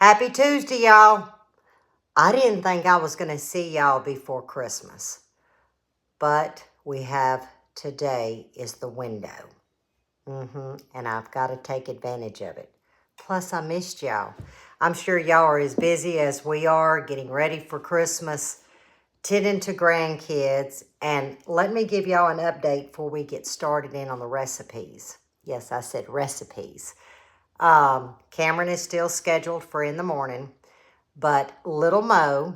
Happy Tuesday, y'all. I didn't think I was going to see y'all before Christmas, but we have today is the window. And I've got to take advantage of it. Plus, I missed y'all. I'm sure y'all are as busy as we are getting ready for Christmas, tending to grandkids. And let me give y'all an update before we get started in on the recipes. Yes, I said recipes. Cameron is still scheduled for in the morning, but little Mo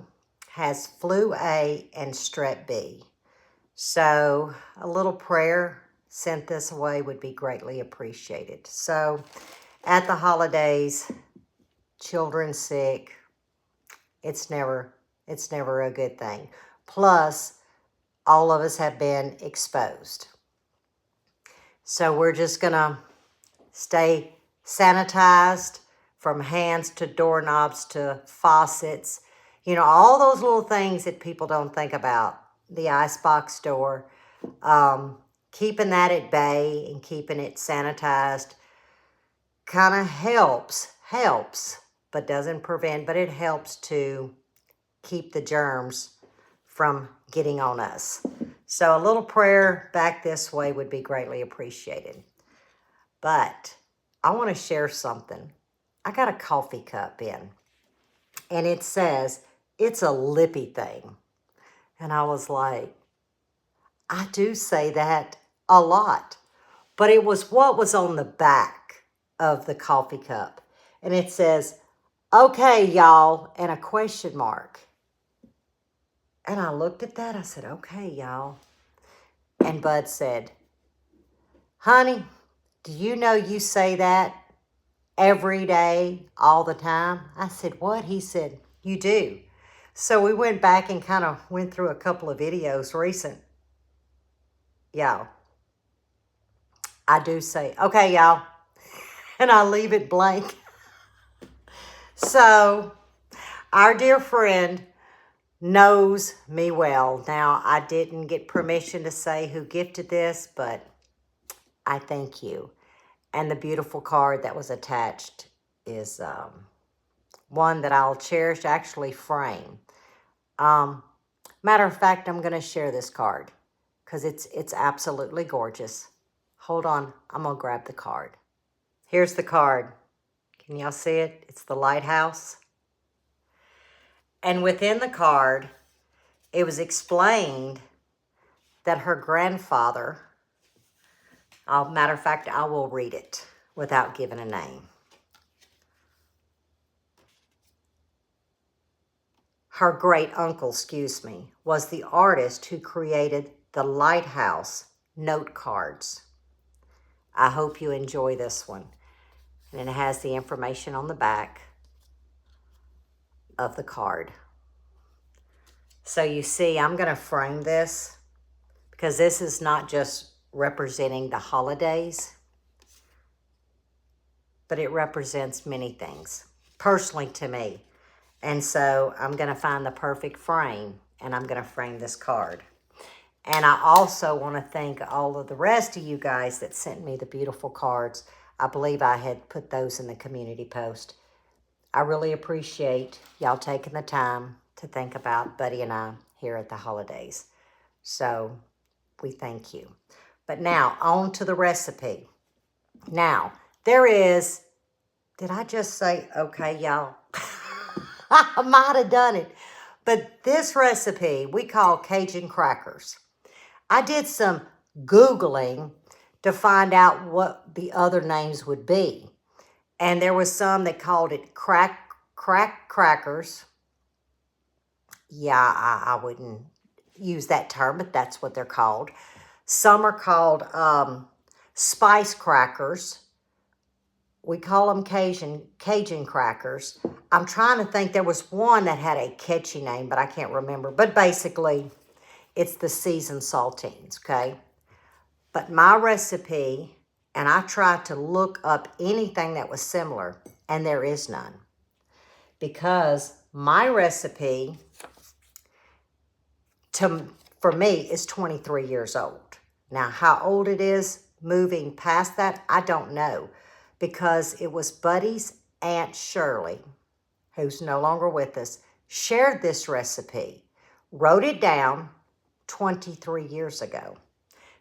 has flu A and strep B. So a little prayer sent this away would be greatly appreciated. So at the holidays, children sick, it's never a good thing. Plus, all of us have been exposed. So we're just gonna stay sanitized from hands to doorknobs to faucets. You know, all those little things that people don't think about. The icebox door. Keeping that at bay and keeping it sanitized kind of helps, but doesn't prevent, but it helps to keep the germs from getting on us. So a little prayer back this way would be greatly appreciated. But I want to share something. I got a coffee cup in, and it says it's a Lippy thing. And I was like, I do say that a lot. But it was what was on the back of the coffee cup. And it says, okay, y'all, and a question mark. And I looked at that. I said, okay, y'all. And Bud said, honey, do you know you say that every day, all the time? I said, what? He said, you do. So we went back and kind of went through a couple of videos recent. Y'all, I do say, okay, y'all. And I leave it blank. So our dear friend knows me well. Now, I didn't get permission to say who gifted this, but I thank you. And the beautiful card that was attached is one that I'll cherish, actually frame. Matter of fact, I'm going to share this card because it's absolutely gorgeous. Hold on, I'm going to grab the card. Here's the card. Can y'all see it? It's the lighthouse. And within the card, it was explained that her grandfather, matter of fact, I will read it without giving a name. Her great uncle, was the artist who created the lighthouse note cards. I hope you enjoy this one. And it has the information on the back of the card. So you see, I'm going to frame this because this is not just representing the holidays, but it represents many things, personally to me. And so I'm going to find the perfect frame, and I'm going to frame this card. And I also want to thank all of the rest of you guys that sent me the beautiful cards. I believe I had put those in the community post. I really appreciate y'all taking the time to think about Buddy and I here at the holidays. So we thank you. But now, on to the recipe. Now, there is, did I just say, okay, y'all? I might have done it. But this recipe we call Cajun crackers. I did some Googling to find out what the other names would be. And there was some that called it crack crackers. Yeah, I wouldn't use that term, but that's what they're called. Some are called spice crackers. We call them Cajun crackers. I'm trying to think. There was one that had a catchy name, but I can't remember. But basically, it's the seasoned saltines, okay? But my recipe, and I tried to look up anything that was similar, and there is none. Because my recipe, for me, is 23 years old. Now, how old it is moving past that, I don't know. Because it was Buddy's Aunt Shirley who's no longer with us, shared this recipe, wrote it down 23 years ago.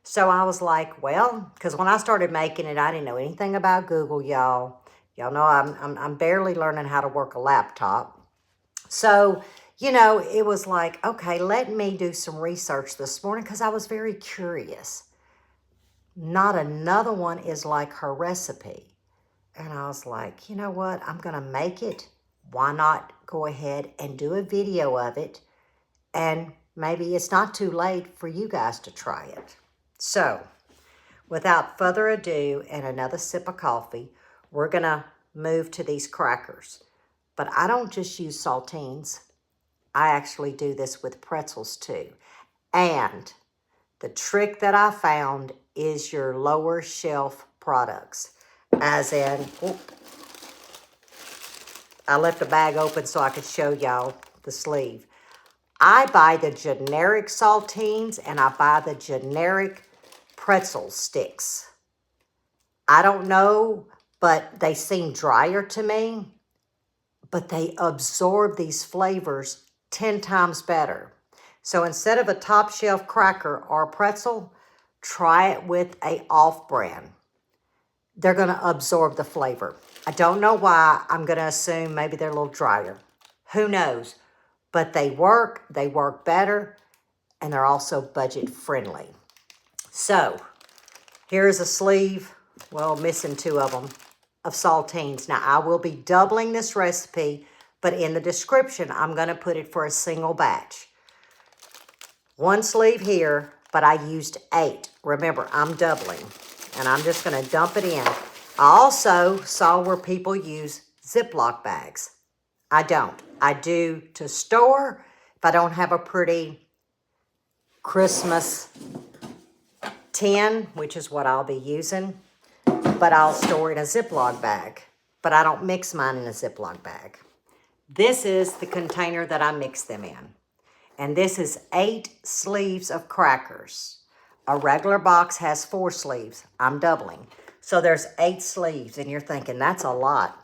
So I was like, well, because when I started making it, I didn't know anything about Google, y'all. Y'all know I'm barely learning how to work a laptop. So, you know, it was like, okay, let me do some research this morning because I was very curious. Not another one is like her recipe. And I was like, you know what? I'm going to make it. Why not go ahead and do a video of it? And maybe it's not too late for you guys to try it. So, without further ado and another sip of coffee, we're going to move to these crackers. But I don't just use saltines. I actually do this with pretzels too. And the trick that I found is your lower shelf products. As in, I left the bag open so I could show y'all the sleeve. I buy the generic saltines and I buy the generic pretzel sticks. I don't know, but they seem drier to me, but they absorb these flavors 10 times better. So instead of a top shelf cracker or pretzel, try it with a off-brand. They're going to absorb the flavor. I don't know why. I'm going to assume maybe they're a little drier. Who knows? But they work better, and they're also budget friendly. So here's a sleeve, well, missing 2 of them, of saltines. Now, I will be doubling this recipe, but in the description, I'm going to put it for a single batch. 1 sleeve here, but I used 8. Remember, I'm doubling, and I'm just going to dump it in. I also saw where people use Ziploc bags. I don't. I do to store if I don't have a pretty Christmas tin, which is what I'll be using, but I'll store it in a Ziploc bag. But I don't mix mine in a Ziploc bag. This is the container that I mix them in. And this is 8 sleeves of crackers. A regular box has 4 sleeves. I'm doubling. So there's 8 sleeves, and you're thinking, that's a lot.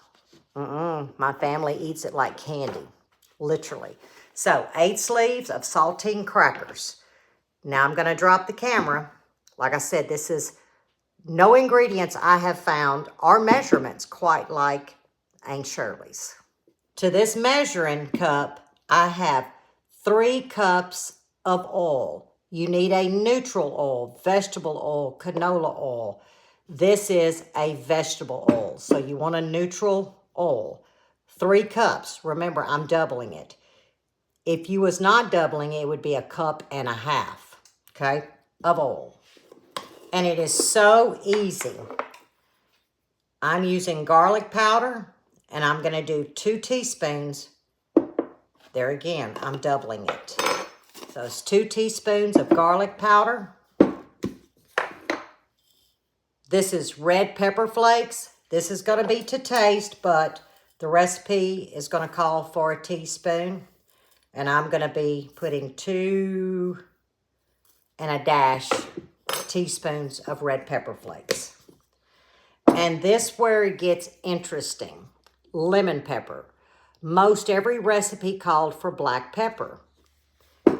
My family eats it like candy, literally. So 8 sleeves of saltine crackers. Now I'm going to drop the camera. Like I said, this is no ingredients I have found or measurements quite like Aunt Shirley's. To this measuring cup, I have 3 cups of oil. You need a neutral oil, vegetable oil, canola oil. This is a vegetable oil, so you want a neutral oil. 3 cups. Remember, I'm doubling it. If you was not doubling, it would be 1.5 cups, okay, of oil. And it is so easy. I'm using garlic powder, and I'm going to do 2 teaspoons. There again, I'm doubling it. So it's 2 teaspoons of garlic powder. This is red pepper flakes. This is going to be to taste, but the recipe is going to call for a teaspoon. And I'm going to be putting 2 and a dash teaspoons of red pepper flakes. And this where it gets interesting. Lemon pepper. Most every recipe called for black pepper.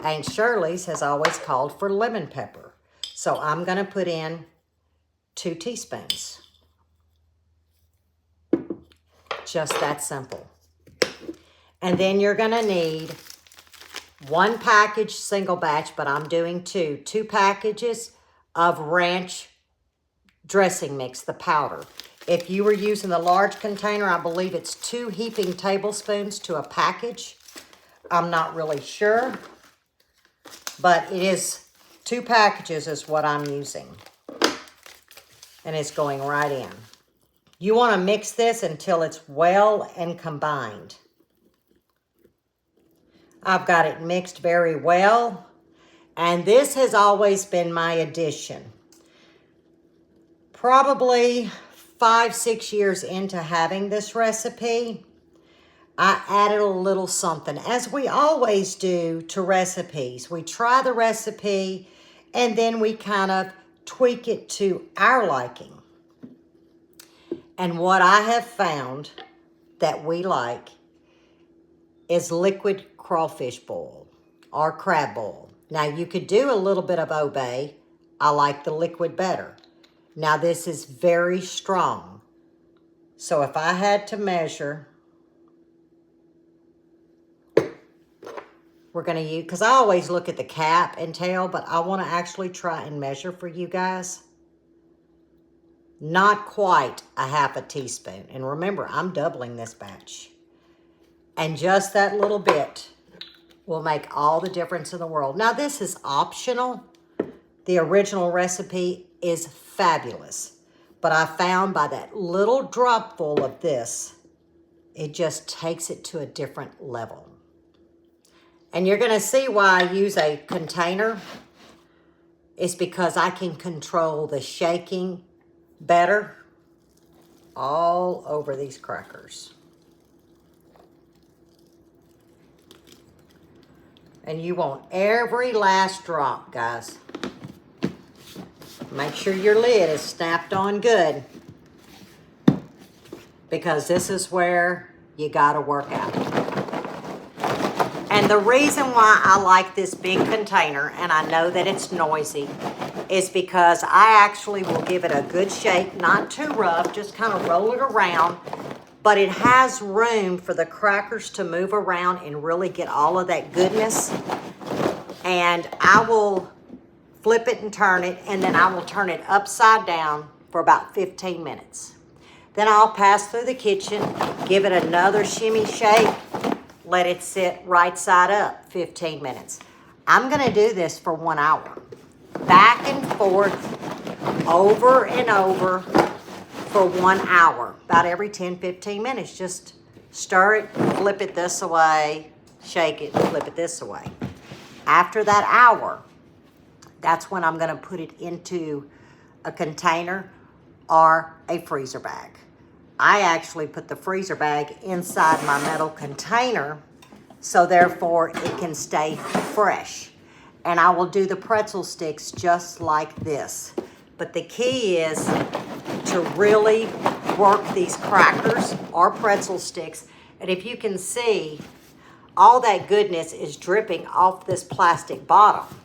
Aunt Shirley's has always called for lemon pepper. So I'm going to put in 2 teaspoons. Just that simple. And then you're going to need 1 package single batch, but I'm doing 2 packages of ranch dressing mix, the powder. If you were using the large container, I believe it's 2 heaping tablespoons to a package. I'm not really sure, but it is 2 packages is what I'm using. And it's going right in. You want to mix this until it's well and combined. I've got it mixed very well. And this has always been my addition. Probably 5-6 years into having this recipe, I added a little something, as we always do to recipes. We try the recipe and then we kind of tweak it to our liking. And what I have found that we like is liquid crawfish boil or crab boil. Now, you could do a little bit of obey. I like the liquid better. Now, this is very strong. So if I had to measure, we're going to use, because I always look at the cap and tail, but I want to actually try and measure for you guys. Not quite a half a teaspoon. And remember, I'm doubling this batch. And just that little bit will make all the difference in the world. Now, this is optional. The original recipe is fabulous. But I found by that little drop full of this, it just takes it to a different level. And you're going to see why I use a container. It's because I can control the shaking better all over these crackers. And you want every last drop, guys. Make sure your lid is snapped on good, because this is where you gotta work out. And the reason why I like this big container, and I know that it's noisy, is because I actually will give it a good shake, not too rough, just kind of roll it around, but it has room for the crackers to move around and really get all of that goodness. And I will flip it and turn it, and then I will turn it upside down for about 15 minutes. Then I'll pass through the kitchen, give it another shimmy shake, let it sit right side up 15 minutes. I'm gonna do this for 1 hour. Back and forth, over and over for 1 hour. About every 10, 15 minutes. Just stir it, flip it this way, shake it, flip it this way. After that hour, that's when I'm gonna put it into a container or a freezer bag. I actually put the freezer bag inside my metal container, so therefore it can stay fresh. And I will do the pretzel sticks just like this. But the key is to really work these crackers or pretzel sticks. And if you can see, all that goodness is dripping off this plastic bottom,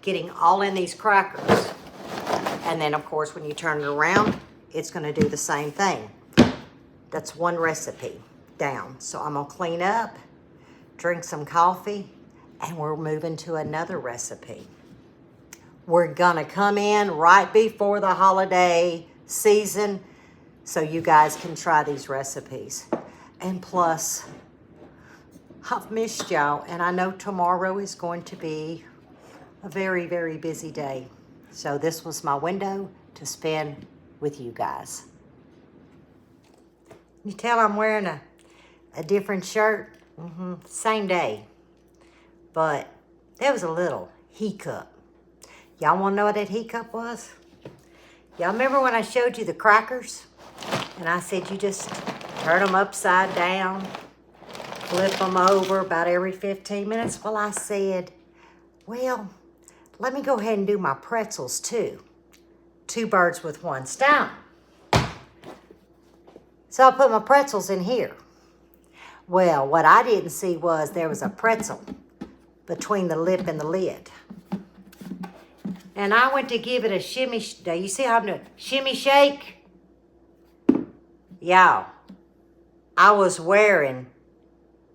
getting all in these crackers. And then of course, when you turn it around, it's gonna do the same thing. That's one recipe down. So I'm gonna clean up, drink some coffee, and we're moving to another recipe. We're gonna come in right before the holiday season so you guys can try these recipes. And plus, I've missed y'all, and I know tomorrow is going to be a very, very busy day. So this was my window to spend with you guys. You tell I'm wearing a different shirt? Same day. But there was a little hiccup. Y'all want to know what that hiccup was? Y'all remember when I showed you the crackers? And I said you just turn them upside down, flip them over about every 15 minutes? Well, I said, well, let me go ahead and do my pretzels too. 2 birds with 1 stone. So I put my pretzels in here. Well, what I didn't see was there was a pretzel between the lip and the lid. And I went to give it a shimmy. You see how I'm doing? Shimmy shake? Y'all, I was wearing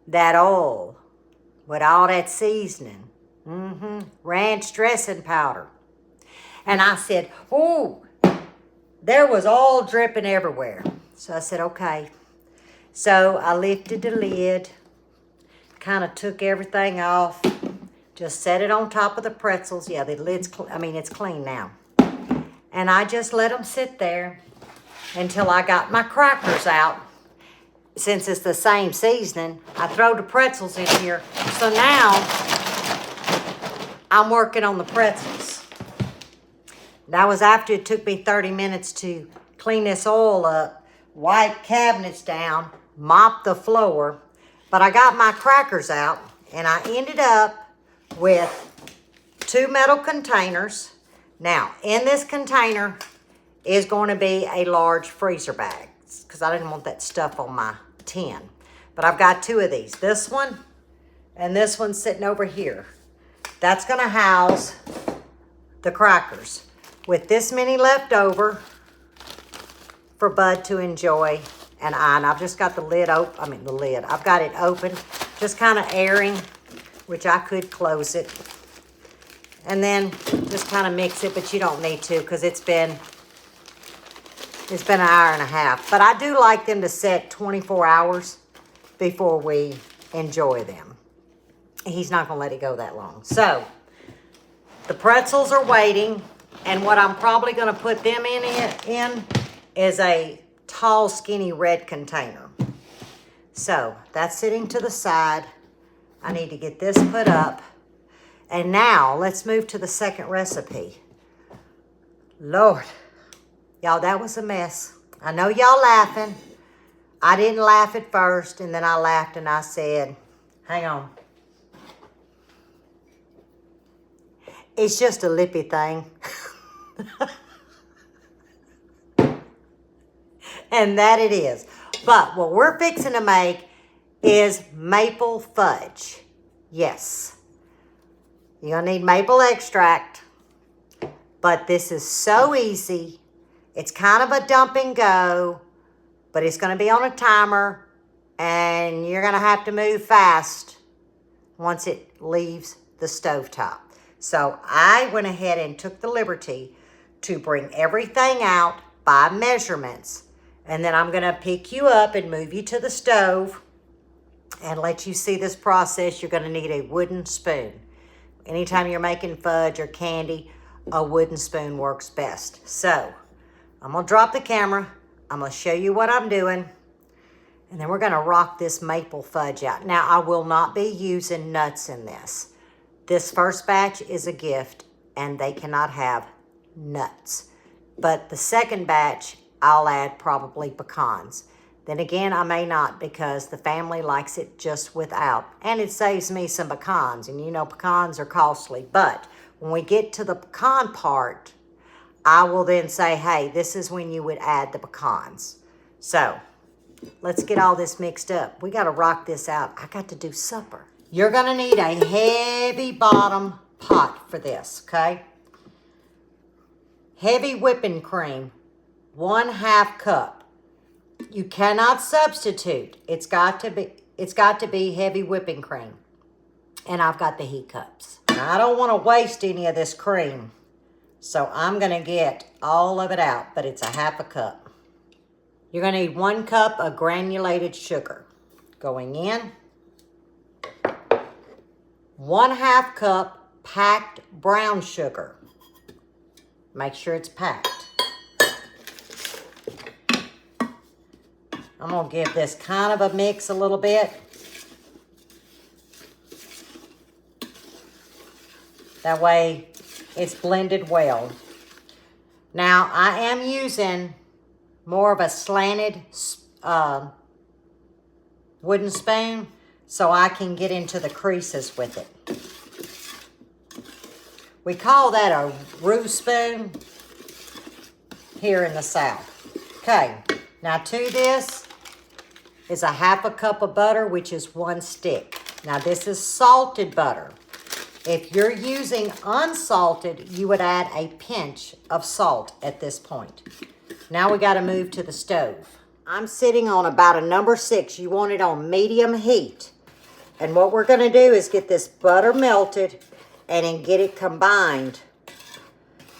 that oil with all that seasoning. Ranch dressing powder. And I said, oh, there was oil dripping everywhere. So I said, okay. So I lifted the lid, kind of took everything off, just set it on top of the pretzels. Yeah, the lid's, it's clean now. And I just let them sit there until I got my crackers out. Since it's the same seasoning, I throw the pretzels in here. So now I'm working on the pretzels. That was after it took me 30 minutes to clean this oil up, wipe cabinets down, mop the floor. But I got my crackers out, and I ended up with 2 metal containers. Now, in this container is going to be a large freezer bag, because I didn't want that stuff on my tin. But I've got two of these. This one and this one sitting over here. That's going to house the crackers. With this many left over for Bud to enjoy and I've just got the lid open. I mean the lid. I've got it open, just kind of airing, which I could close it. And then just kind of mix it, but you don't need to because it's been an hour and a half. But I do like them to set 24 hours before we enjoy them. He's not going to let it go that long. So, the pretzels are waiting. And what I'm probably going to put them in is a tall, skinny red container. So, that's sitting to the side. I need to get this put up. And now, let's move to the second recipe. Lord, y'all, that was a mess. I know y'all laughing. I didn't laugh at first, and then I laughed and I said, hang on. It's just a Lippy thing. And that it is. But what we're fixing to make is maple fudge. Yes. You're going to need maple extract. But this is so easy. It's kind of a dump and go. But it's going to be on a timer. And you're going to have to move fast once it leaves the stovetop. So I went ahead and took the liberty to bring everything out by measurements. And then I'm going to pick you up and move you to the stove and let you see this process. You're going to need a wooden spoon. Anytime you're making fudge or candy, a wooden spoon works best. So I'm going to drop the camera. I'm going to show you what I'm doing. And then we're going to rock this maple fudge out. Now, I will not be using nuts in this. This first batch is a gift, and they cannot have nuts. But the second batch, I'll add probably pecans. Then again, I may not because the family likes it just without. And it saves me some pecans, and you know pecans are costly. But when we get to the pecan part, I will then say, hey, this is when you would add the pecans. So, let's get all this mixed up. We got to rock this out. I got to do supper. You're going to need a heavy bottom pot for this, okay? Heavy whipping cream, 1/2 cup. You cannot substitute. It's got to be heavy whipping cream. And I've got the heat cups. Now, I don't want to waste any of this cream. So I'm going to get all of it out, but it's a 1/2 cup. You're going to need 1 cup of granulated sugar going in. 1/2 cup packed brown sugar. Make sure it's packed. I'm going to give this kind of a mix a little bit. That way it's blended well. Now I am using more of a slanted wooden spoon so I can get into the creases with it. We call that a roux spoon here in the South. Okay, now to this is a 1/2 cup of butter, which is 1 stick. Now this is salted butter. If you're using unsalted, you would add a pinch of salt at this point. Now we got to move to the stove. I'm sitting on about a number 6. You want it on medium heat. And what we're going to do is get this butter melted and then get it combined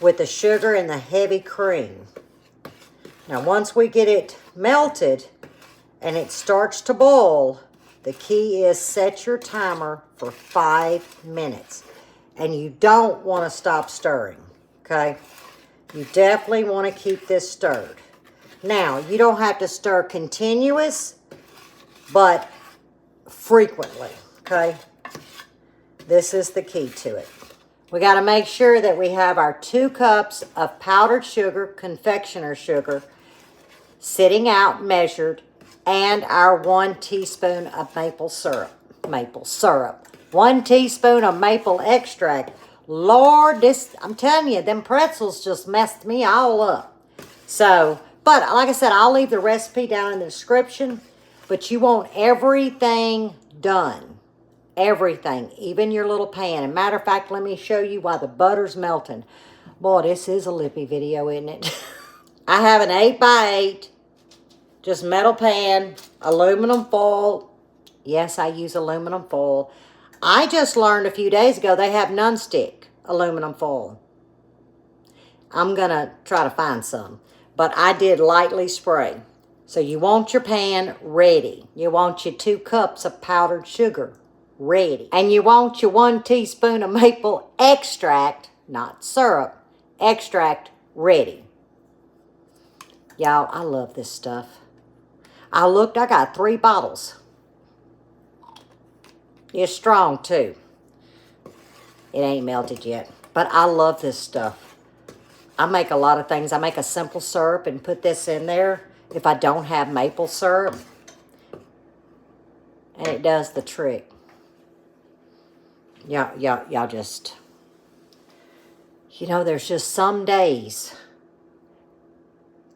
with the sugar and the heavy cream. Now once we get it melted and it starts to boil, the key is set your timer for 5 minutes. And you don't want to stop stirring, okay? You definitely want to keep this stirred. Now, you don't have to stir continuous, but frequently, okay? This is the key to it. We got to make sure that we have our 2 cups of powdered sugar, confectioner sugar, sitting out measured, and our 1 teaspoon of maple syrup. 1 teaspoon of maple extract. Lord, I'm telling you, them pretzels just messed me all up. So, but like I said, I'll leave the recipe down in the description. But you want everything done. Everything, even your little pan. And matter of fact, let me show you why the butter's melting. Boy, this is a Lippy video, isn't it? I have an 8x8, just metal pan, aluminum foil. Yes, I use aluminum foil. I just learned a few days ago they have non-stick aluminum foil. I'm going to try to find some. But I did lightly spray. So you want your pan ready. You want your 2 cups of powdered sugar ready. And you want your 1 teaspoon of maple extract, not syrup, extract ready. Y'all, I love this stuff. I looked, I got 3 bottles. It's strong too. It ain't melted yet. But I love this stuff. I make a lot of things. I make a simple syrup and put this in there if I don't have maple syrup. And it does the trick. Y'all just... You know, there's just some days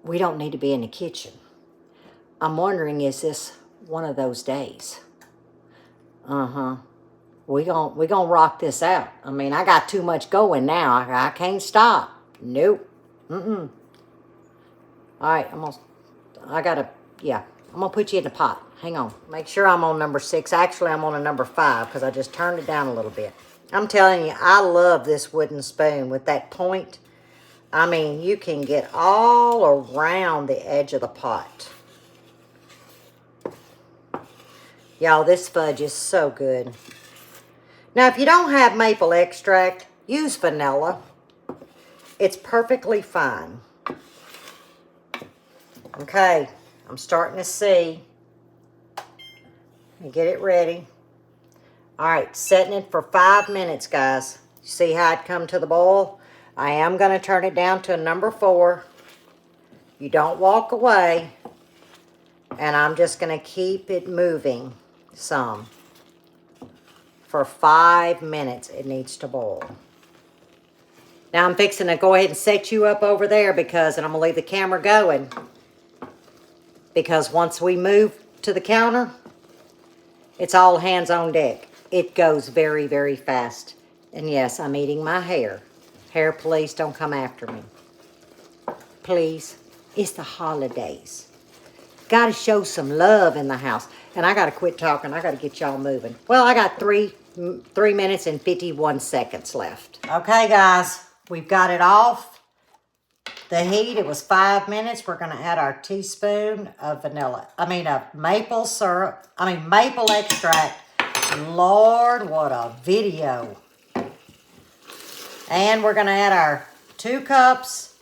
we don't need to be in the kitchen. I'm wondering, is this one of those days? We gonna rock this out. I mean, I got too much going now. I can't stop. Nope. All right, I'm gonna put you in the pot. Hang on. Make sure I'm on number 6. Actually, I'm on a number 5 because I just turned it down a little bit. I'm telling you, I love this wooden spoon with that point. I mean, you can get all around the edge of the pot. Y'all, this fudge is so good. Now, if you don't have maple extract, use vanilla. It's perfectly fine. Okay, I'm starting to see. Get it ready. All right, setting it for 5 minutes, guys. See how it come to the boil? I am going to turn it down to a number 4. You don't walk away. And I'm just going to keep it moving some. For 5 minutes, it needs to boil. Now I'm fixing to go ahead and set you up over there because, and I'm going to leave the camera going. Because once we move to the counter, it's all hands on deck. It goes very, very fast. And yes, I'm eating my hair. Hair, please don't come after me. Please. It's the holidays. Got to show some love in the house. And I got to quit talking. I got to get y'all moving. Well, I got 3 minutes and 51 seconds left. Okay, guys. We've got it off the heat. It was 5 minutes. We're going to add our teaspoon of maple syrup. Maple extract. Lord, what a video. And we're going to add our 2 cups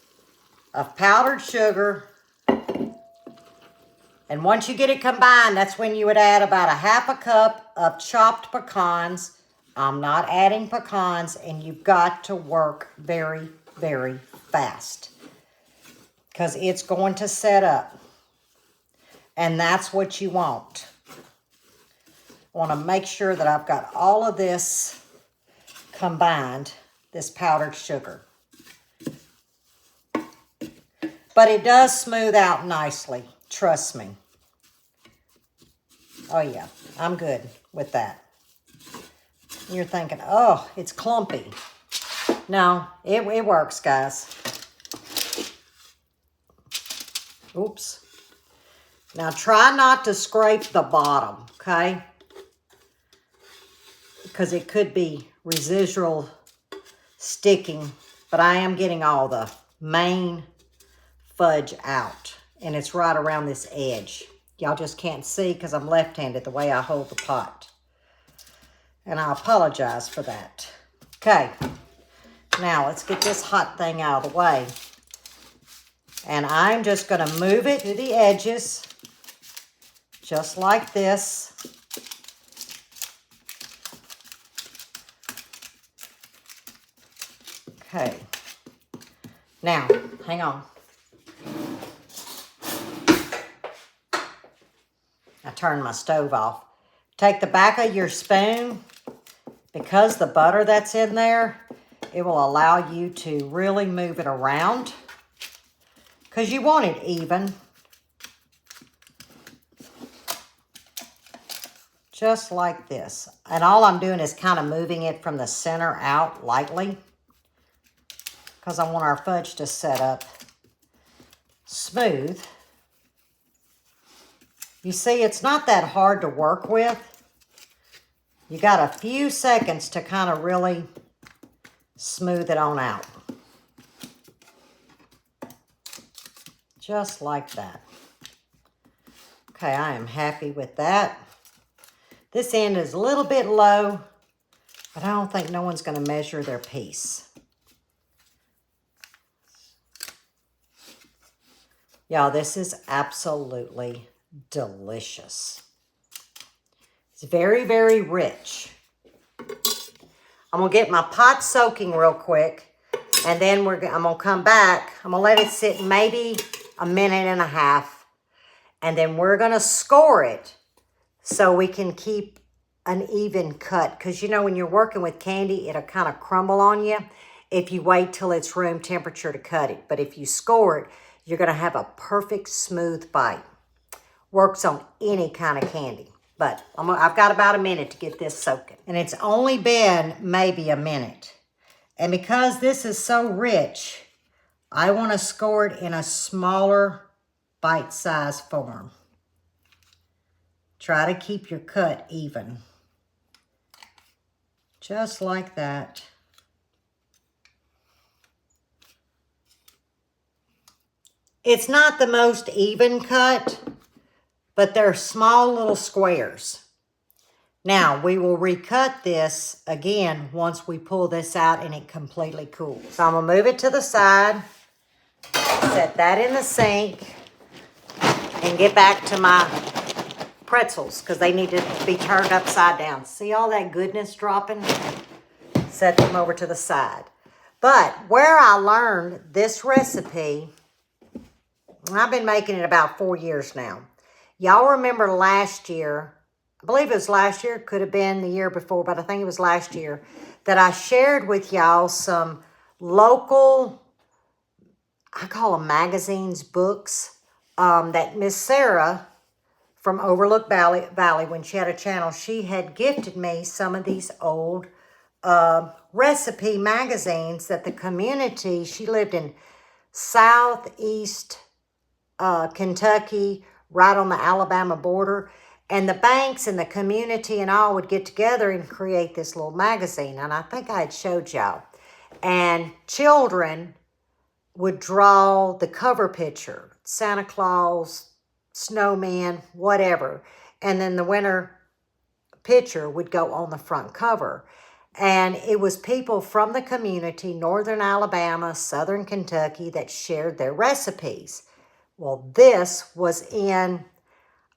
of powdered sugar. And once you get it combined, that's when you would add about a 1/2 cup of chopped pecans. I'm not adding pecans, and you've got to work very, very fast because it's going to set up. And that's what you want. I want to make sure that I've got all of this combined, this powdered sugar. But it does smooth out nicely. Trust me. Oh, yeah. I'm good with that. You're thinking, oh, it's clumpy. No, it works, guys. Oops. Now, try not to scrape the bottom, okay? Because it could be residual sticking. But I am getting all the main fudge out. And it's right around this edge. Y'all just can't see because I'm left-handed the way I hold the pot. And I apologize for that. Okay. Now, let's get this hot thing out of the way. And I'm just going to move it to the edges. Just like this. Okay. Now, hang on. I turned my stove off. Take the back of your spoon. Because the butter that's in there, it will allow you to really move it around. Because you want it even. just like this. And all I'm doing is kind of moving it from the center out lightly because I want our fudge to set up smooth. You see, it's not that hard to work with. You got a few seconds to kind of really smooth it on out. Just like that. Okay, I am happy with that. This end is a little bit low, but I don't think no one's going to measure their piece. Y'all, this is absolutely delicious. It's very, very rich. I'm going to get my pot soaking real quick, and then I'm going to come back. I'm going to let it sit maybe a minute and a half, and then we're going to score it so we can keep an even cut. Because, you know, when you're working with candy, it'll kind of crumble on you if you wait till it's room temperature to cut it. But if you score it, you're going to have a perfect smooth bite. Works on any kind of candy. But I've got about a minute to get this soaking. And it's only been maybe a minute. And because this is so rich, I want to score it in a smaller bite-sized form. Try to keep your cut even. Just like that. It's not the most even cut, but they're small little squares. Now, we will recut this again once we pull this out and it completely cools. So I'm going to move it to the side, set that in the sink, and get back to my pretzels because they need to be turned upside down. See all that goodness dropping? Set them over to the side. But where I learned this recipe, I've been making it about 4 years now. Y'all remember last year, I believe it was last year, could have been the year before, but I think it was last year, that I shared with y'all some local, I call them magazines, books, that Miss Sarah from Overlook Valley, when she had a channel, she had gifted me some of these old recipe magazines that the community, she lived in southeast Kentucky, right on the Alabama border, and the banks and the community and all would get together and create this little magazine. And I think I had showed y'all. And children would draw the cover picture, Santa Claus, snowman, whatever. And then the winter picture would go on the front cover. And it was people from the community, northern Alabama, southern Kentucky, that shared their recipes. Well, this was in,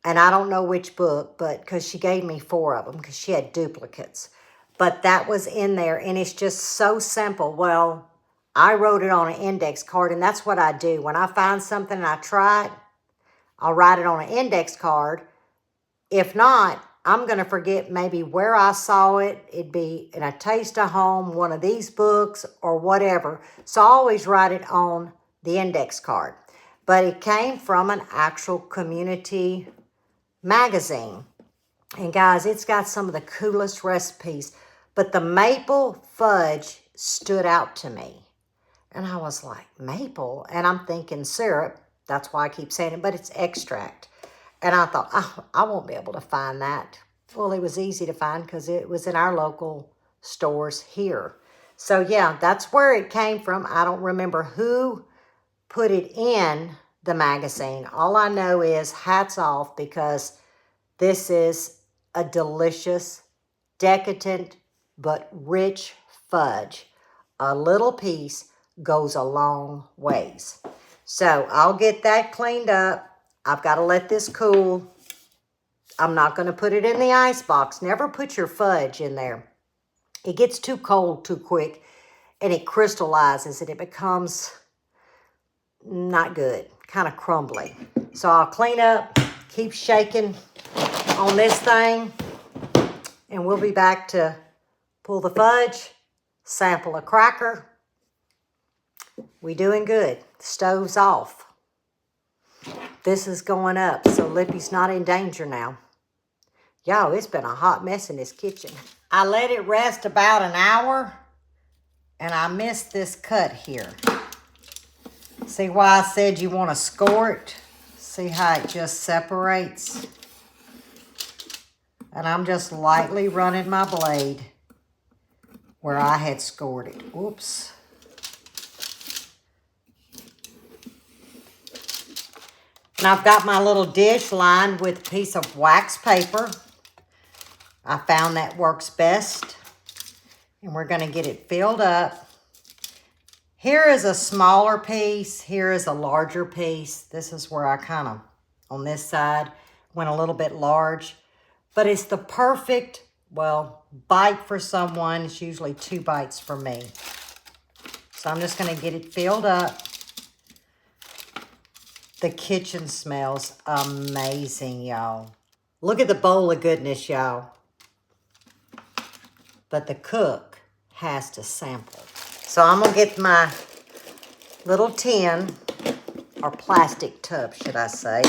and I don't know which book, but because she gave me 4 of them because she had duplicates. But that was in there, and it's just so simple. Well, I wrote it on an index card, and that's what I do. When I find something and I try it, I'll write it on an index card. If not, I'm going to forget maybe where I saw it. It'd be in a Taste of Home, one of these books, or whatever. So I always write it on the index card. But it came from an actual community magazine. And guys, it's got some of the coolest recipes. But the maple fudge stood out to me. And I was like, maple? And I'm thinking syrup. That's why I keep saying it, but it's extract. And I thought, oh, I won't be able to find that. Well, it was easy to find because it was in our local stores here. So, yeah, that's where it came from. I don't remember who put it in the magazine. All I know is hats off because this is a delicious, decadent, but rich fudge. A little piece goes a long ways. So I'll get that cleaned up. I've got to let this cool. I'm not going to put it in the ice box. Never put your fudge in there. It gets too cold too quick and it crystallizes and it becomes not good, kind of crumbly. So I'll clean up, keep shaking on this thing, and we'll be back to pull the fudge, sample a cracker. We doing good. Stove's off. This is going up, so Lippy's not in danger now. Y'all, it's been a hot mess in this kitchen. I let it rest about an hour, and I missed this cut here. See why I said you want to score it? See how it just separates? And I'm just lightly running my blade where I had scored it. Whoops. And I've got my little dish lined with a piece of wax paper. I found that works best. And we're going to get it filled up. Here is a smaller piece. Here is a larger piece. This is where I kind of, on this side, went a little bit large. But it's the perfect, well, bite for someone. It's usually 2 bites for me. So I'm just going to get it filled up. The kitchen smells amazing, y'all. Look at the bowl of goodness, y'all. But the cook has to sample. So I'm going to get my little tin, or plastic tub, should I say.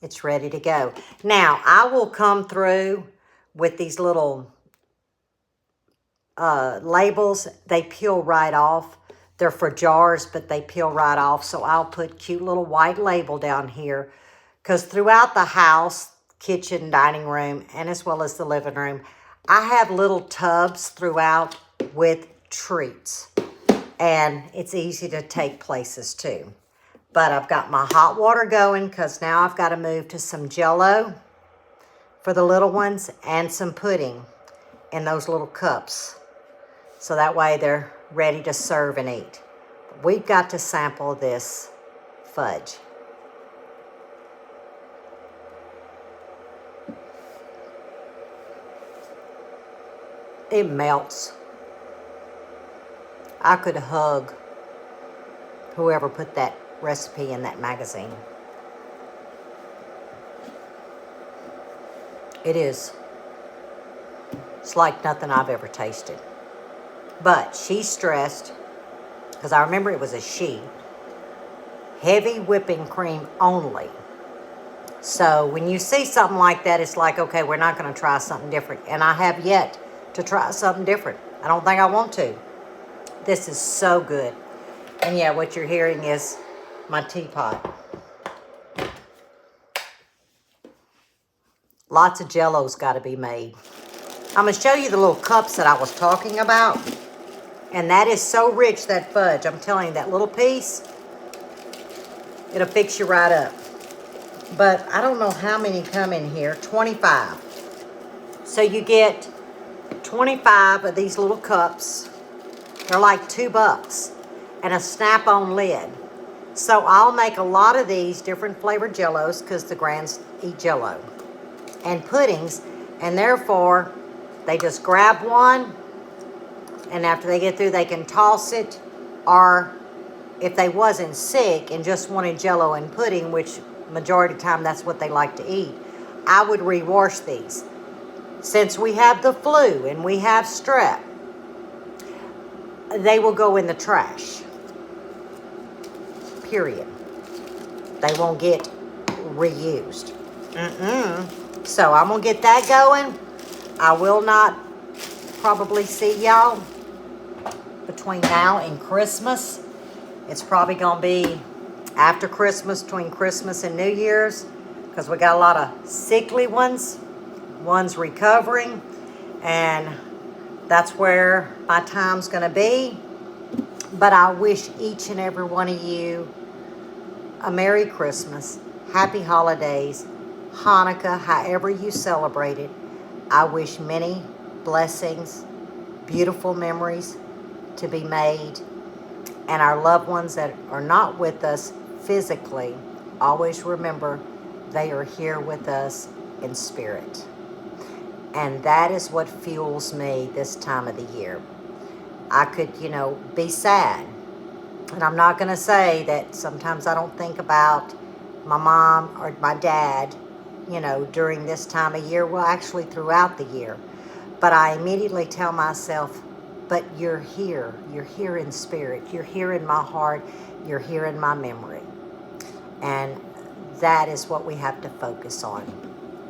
It's ready to go. Now, I will come through with these little labels. They peel right off. They're for jars, but they peel right off. So I'll put cute little white label down here. Because throughout the house, kitchen, dining room, and as well as the living room, I have little tubs throughout with treats. And it's easy to take places too. But I've got my hot water going because now I've got to move to some Jell-O for the little ones and some pudding in those little cups. So that way they're ready to serve and eat. We've got to sample this fudge. It melts. I could hug whoever put that recipe in that magazine. It is. It's like nothing I've ever tasted. But she's stressed, because I remember it was a she. Heavy whipping cream only. So when you see something like that, it's like, okay, we're not going to try something different. And I have yet to try something different. I don't think I want to. This is so good. And yeah, what you're hearing is my teapot. Lots of Jell-O's got to be made. I'm going to show you the little cups that I was talking about. And that is so rich, that fudge. I'm telling you, that little piece, it'll fix you right up. But I don't know how many come in here. 25. So you get 25 of these little cups. They're like $2. And a snap-on lid. So I'll make a lot of these different flavored Jell-Os because the grands eat Jell-O. And puddings. And therefore, they just grab one. And after they get through, they can toss it. Or if they wasn't sick and just wanted Jell-O and pudding, which majority of the time that's what they like to eat, I would rewash these. Since we have the flu and we have strep, they will go in the trash. Period. They won't get reused. So I'm going to get that going. I will not probably see y'all between now and Christmas. It's probably going to be after Christmas, between Christmas and New Year's, because we got a lot of sickly ones. One's recovering, and that's where my time's going to be. But I wish each and every one of you a Merry Christmas, Happy Holidays, Hanukkah, however you celebrate it. I wish many blessings, beautiful memories to be made, and our loved ones that are not with us physically, always remember they are here with us in spirit. And that is what fuels me this time of the year. I could, be sad. And I'm not going to say that sometimes I don't think about my mom or my dad, during this time of year. Well, actually throughout the year. But I immediately tell myself, but you're here. You're here in spirit. You're here in my heart. You're here in my memory. And that is what we have to focus on.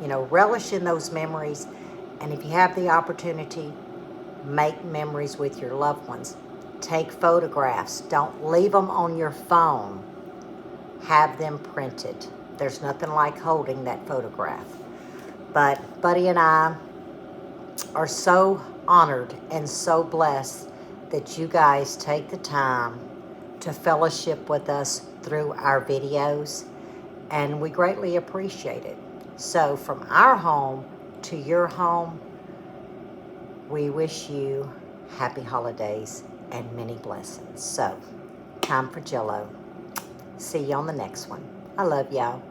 You know, relish in those memories. And if you have the opportunity, make memories with your loved ones. Take photographs. Don't leave them on your phone. Have them printed. There's nothing like holding that photograph. But Buddy and I are so honored and so blessed that you guys take the time to fellowship with us through our videos, and we greatly appreciate it. So from our home to your home, we wish you happy holidays and many blessings. So, time for Jello. See you on the next one. I love y'all.